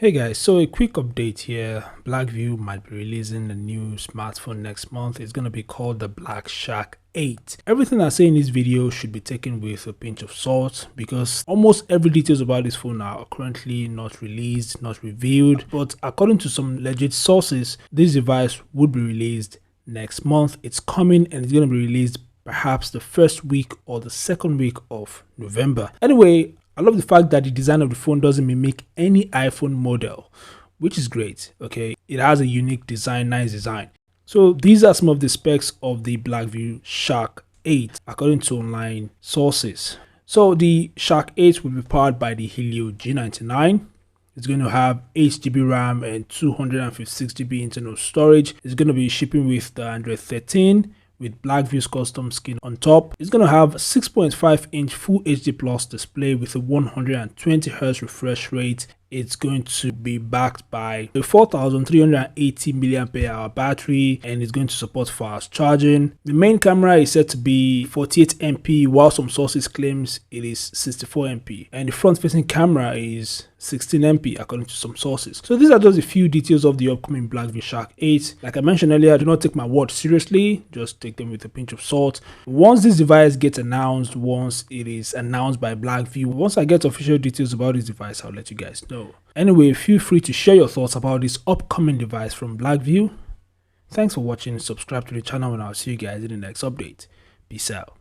Hey guys, so a quick update here. Blackview might be releasing a new smartphone next month. It's going to be called the Black Shark 8. Everything I say in this video should be taken with a pinch of salt because almost every details about this phone are currently not released, not revealed. But according to some legit sources, this device would be released next month. It's coming and it's going to be released perhaps the first week or the second week of November. Anyway, I love the fact that the design of the phone doesn't mimic any iPhone model, which is great. Okay, it has a unique design, nice design. So these are some of the specs of the Blackview Shark 8 according to online sources. So the Shark 8 will be powered by the Helio G99. It's going to have 8GB RAM and 256GB internal storage. It's going to be shipping with the Android 13 with Blackview's custom skin on top. It's going to have a 6.5-inch Full HD Plus display with a 120Hz refresh rate. It's going to be backed by a 4380 mAh battery and it's going to support fast charging. The main camera is said to be 48MP while some sources claims it is 64MP, and the front facing camera is 16MP according to some sources. So these are just a few details of the upcoming Blackview Shark 8. Like I mentioned earlier, do not take my word seriously, just take them with a pinch of salt. Once this device gets announced, once it is announced by Blackview, once I get official details about this device, I'll let you guys know. Anyway, feel free to share your thoughts about this upcoming device from Blackview. Thanks for watching, subscribe to the channel and I'll see you guys in the next update. Peace out.